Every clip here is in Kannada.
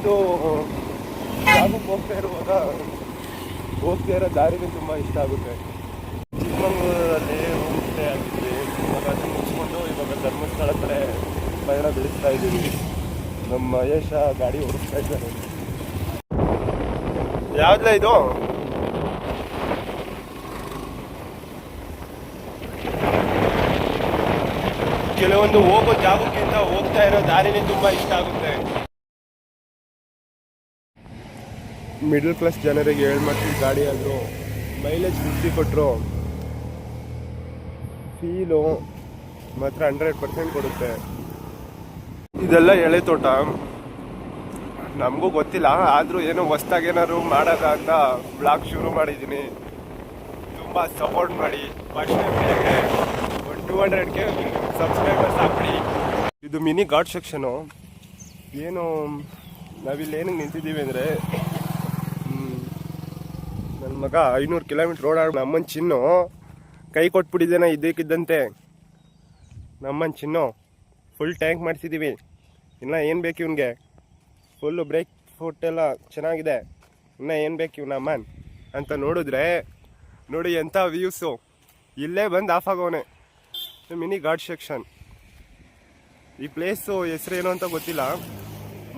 ಇವತ್ತು ಜಾಗಕ್ಕೆ ಹೋಗ್ತಾ ಇರೋ ದಾರಿನೇ ತುಂಬ ಇಷ್ಟ ಆಗುತ್ತೆ. ಚಿಕ್ಕಮಗಳೂರಲ್ಲಿ ಹೋಗ್ತಾ ಆಗಿದ್ವಿ, ಇವಾಗ ಅದನ್ನು ಮುಗಿಸ್ಕೊಂಡು ಇವಾಗ ಧರ್ಮಸ್ಥಳ ಕಡೆ ಪಯಣ ಬೆಳೆಸ್ತಾ ಇದ್ದೀವಿ. ನಮ್ಮ ಮಹೇಶ ಗಾಡಿ ಓಡಿಸ್ತಾ ಇದ್ದಾರೆ. ಯಾವ್ದಲ್ಲ ಇದು? ಕೆಲವೊಂದು ಹೋಗೋ ಜಾಗಕ್ಕಿಂತ ಹೋಗ್ತಾ ಇರೋ ದಾರಿನೇ ತುಂಬಾ ಇಷ್ಟ ಆಗುತ್ತೆ. ಮಿಡಲ್ ಕ್ಲಾಸ್ ಜನರಿಗೆ 7 ಮಕ್ಕಳು ಗಾಡಿ ಆದರೂ ಮೈಲೇಜ್ 50 ಕೊಟ್ಟರು ಫೀಲು ಮಾತ್ರ 100% ಕೊಡುತ್ತೆ. ಇದೆಲ್ಲ ಎಳೆ ತೋಟ, ನಮಗೂ ಗೊತ್ತಿಲ್ಲ, ಆದರೂ ಏನೋ ಹೊಸ್ದಾಗಿ ಏನಾದ್ರು ಮಾಡೋದ ಅಂತ ಬ್ಲಾಗ್ ಶುರು ಮಾಡಿದ್ದೀನಿ. ತುಂಬ ಸಪೋರ್ಟ್ ಮಾಡಿ. ಫಸ್ಟ್ ಒಂದು 200K ಸಬ್ಸ್ಕ್ರೈಬರ್ಸ್ ಹಾಕ್ಬಿಡಿ. ಇದು ಮಿನಿ ಘಾಟ್ ಸೆಕ್ಷನು. ಏನು ನಾವಿಲ್ಲಿ ಏನಕ್ಕೆ ನಿಂತಿದ್ದೀವಿ ಅಂದರೆ, ನನ್ನ ಮಗ 500 ಕಿಲೋಮೀಟ್ರ್ ರೋಡ್ ನಮ್ಮನ ಚಿನ್ನು ಕೈ ಕೊಟ್ಬಿಟ್ಟಿದ್ದೇನೆ ಇದ್ದಕ್ಕಿದ್ದಂತೆ. ನಮ್ಮನ ಚಿನ್ನು ಫುಲ್ ಟ್ಯಾಂಕ್ ಮಾಡಿಸಿದ್ದೀವಿ. ಇನ್ನು ಏನು ಬೇಕು ಇವನಿಗೆ? ಫುಲ್ಲು ಬ್ರೇಕ್ ಫುಟ್ ಎಲ್ಲ ಚೆನ್ನಾಗಿದೆ, ಇನ್ನು ಏನು ಬೇಕು ಇವ್ನ ಅಮ್ಮನ್ ಅಂತ ನೋಡಿದ್ರೆ ನೋಡಿ ಎಂಥ ವ್ಯೂಸು. ಇಲ್ಲೇ ಬಂದು ಆಫ್ ಆಗೋನೆ. Mini ghat section. ಈ ಪ್ಲೇಸು ಹೆಸರೇನೋ ಅಂತ ಗೊತ್ತಿಲ್ಲ,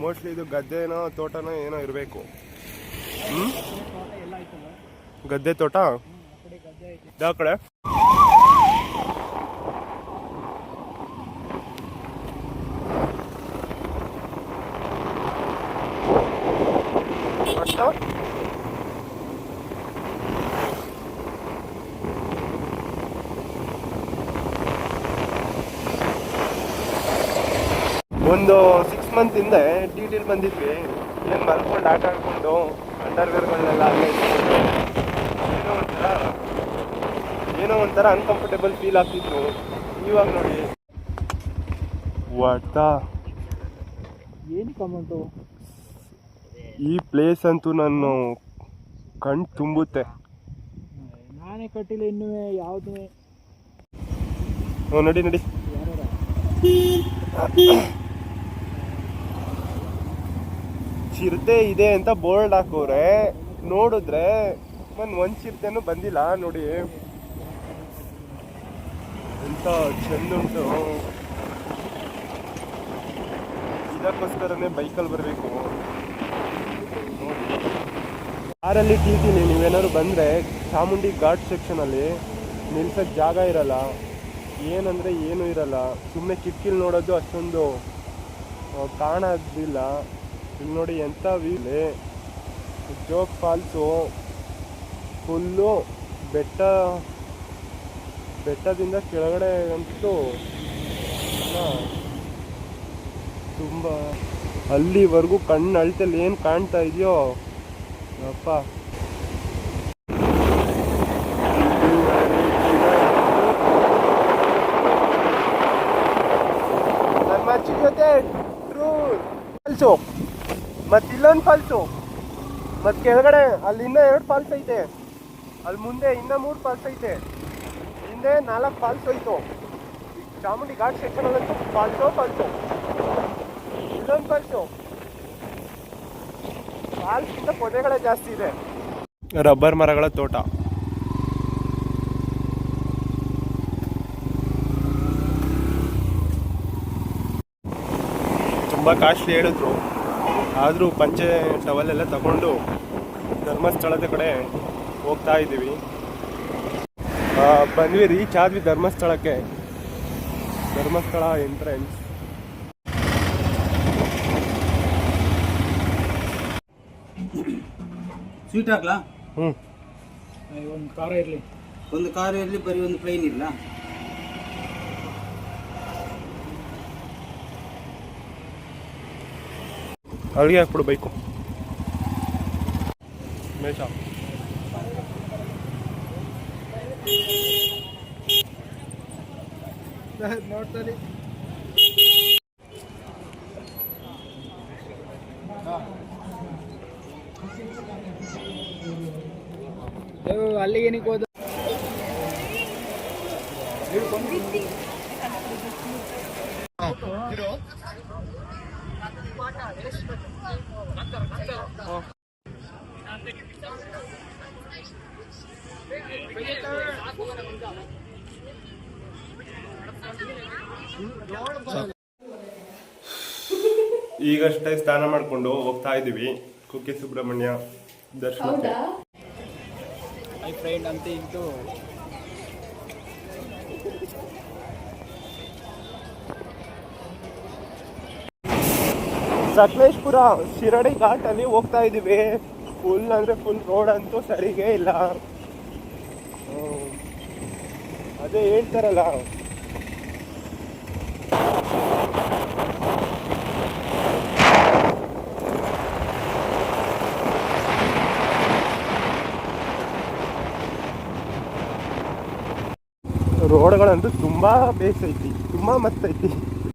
ಮೋಸ್ಟ್ಲಿ ಇದು ಗದ್ದೆನೋ ತೋಟನೋ ಏನೋ ಇರಬೇಕು. ಗದ್ದೆ ತೋಟ ಯಾವ ಕಡೆ? ಒಂದು 6 ಮಂತ್ ಹಿಂದೆ ಟಿಟಿಲಿ ಬಂದಿದ್ವಿ. ಏನು ಮಲ್ಕೊಂಡು ಆಟ ಆಡ್ಕೊಂಡು ಅಂಡರ್ವೇರ್ಗಳನ್ನೆಲ್ಲ ಅಲ್ಲೇ ಇಟ್ಕೊಂಡು ಏನೋ ಒಂಥರ ಅನ್ಕಂಫರ್ಟೇಬಲ್ ಫೀಲ್ ಆಗ್ತಿತ್ತು. ಇವಾಗ ನೋಡಿ ಏನು ಕಮೆಂಟು. ಈ ಪ್ಲೇಸ್ ಅಂತೂ ನಾನು ಕಣ್ ತುಂಬುತ್ತೆ. ನಾನೇ ಕಟ್ಟಿಲ್ಲ ಇನ್ನೂ ಯಾವುದು. ನಡಿ ನಡಿ. ಚಿರತೆ ಇದೆ ಅಂತ ಬೋರ್ಡ್ ಹಾಕೋರೆ, ನೋಡಿದ್ರೆ ನಾನು ಒಂದು ಚಿರತೆನೂ ಬಂದಿಲ್ಲ. ನೋಡಿ ಎಂತ ಚೆಂದುಂಟು. ಇದಕ್ಕೋಸ್ಕರನೇ ಬೈಕಲ್ಲಿ ಬರಬೇಕು. ಕಾರಲ್ಲಿ ಟಿಟಿಲಿ ನೀವೇನಾದ್ರು ಬಂದರೆ ಚಾಮುಂಡಿ ಘಾಟ್ ಸೆಕ್ಷನಲ್ಲಿ ನಿಲ್ಸೋಕ್ಕೆ ಜಾಗ ಇರಲ್ಲ. ಏನಂದರೆ ಏನೂ ಇರಲ್ಲ. ಸುಮ್ಮನೆ ಕಿಟಕಿಲಿ ನೋಡೋದು ಅಷ್ಟೊಂದು ಕಾಣೋದಿಲ್ಲ. ಇಲ್ಲಿ ನೋಡಿ ಎಂಥ ವ್ಯೂಲಿ. ಜೋಗ ಫಾಲ್ಸು ಫುಲ್ಲು ಬೆಟ್ಟದಿಂದ ಕೆಳಗಡೆ ಅಂತೂ ತುಂಬ ಅಲ್ಲಿವರೆಗೂ ಕಣ್ಣು ಅಳ್ತಲ್ಲಿ ಏನು ಕಾಣ್ತಾ ಇದೆಯೋ ಅಪ್ಪ. ನನ್ನ ಮಚ್ಚಿ ಜೊತೆ ಫಾಲ್ಸು ಮತ್ತು ಇಲ್ಲೊಂದು ಫಾಲ್ಸು ಮತ್ತು ಕೆಳಗಡೆ ಅಲ್ಲಿ ಇನ್ನೂ 2 ಫಾಲ್ಸ್ ಐತೆ. ಅಲ್ಲಿ ಮುಂದೆ ಇನ್ನೂ 3 ಫಾಲ್ಸ್ ಐತೆ. ಹಿಂದೆ 4 ಫಾಲ್ಸ್ ಹೋಯ್ತು. ಚಾಮುಂಡಿ ಘಾಟ್ ಸೆಕ್ಷನಲ್ಲಂತೂ ಫಾಲ್ಸು ಇಲ್ಲೊಂದು ಫಾಲ್ಸ್ಗಿಂತ ಪೊದೆಗಳೇ ಜಾಸ್ತಿ ಇದೆ. ರಬ್ಬರ್ ಮರಗಳ ತೋಟ. ತುಂಬ ಕಾಸ್ಟ್ಲಿ ಹೇಳಿದ್ರು, ಆದರೂ ಪಂಚೆ ಟವಲೆಲ್ಲ ತಗೊಂಡು ಧರ್ಮಸ್ಥಳದ ಕಡೆ ಹೋಗ್ತಾ ಇದ್ದೀವಿ. ಬಂದ್ವಿ, ರೀಚ್ ಆದ್ವಿ ಧರ್ಮಸ್ಥಳಕ್ಕೆ. ಧರ್ಮಸ್ಥಳ ಎಂಟ್ರೆನ್ಸ್. ಸ್ವೀಟ್ ಹಾಕ್ಲಾ? ಒಂದು ಖಾರ ಇರಲಿ. ಒಂದು ಕಾರ್ ಇರಲಿ, ಬರೀ ಒಂದು ಪ್ಲೇನ್ ಇಲ್ಲ. ಅಲ್ಲಿಗೆ ಹಾಕ್ಬಿಡು ಬೈಕು. ಮೇಷ ನೋಡ್ತಾರೆ. ಅಲ್ಲಿಗೆ ಏನಕ್ಕೆ ಹೋದ? ಈಗಷ್ಟೇ ಸ್ನಾನ ಮಾಡಿಕೊಂಡು ಹೋಗ್ತಾ ಇದ್ದೀವಿ ಕುಕ್ಕೆ ಸುಬ್ರಹ್ಮಣ್ಯ ದರ್ಶನಕ್ಕೆ. ಮೈ ಫ್ರೆಂಡ್ ಅಂತ ಇಂಟು ಸಕಲೇಶ್ಪುರ ಶಿರಡಿ ಘಾಟಲ್ಲಿ ಹೋಗ್ತಾ ಇದ್ದೀವಿ. ಫುಲ್ ಅಂದರೆ ಫುಲ್ ರೋಡ್ ಅಂತೂ ಸರಿಗೆ ಇಲ್ಲ. ಅದೇ ಹೇಳ್ತಾರಲ್ಲ, ರೋಡ್ಗಳಂತೂ ತುಂಬ ಬೇಸೈತಿ, ತುಂಬ ಮಸ್ತೈತಿ.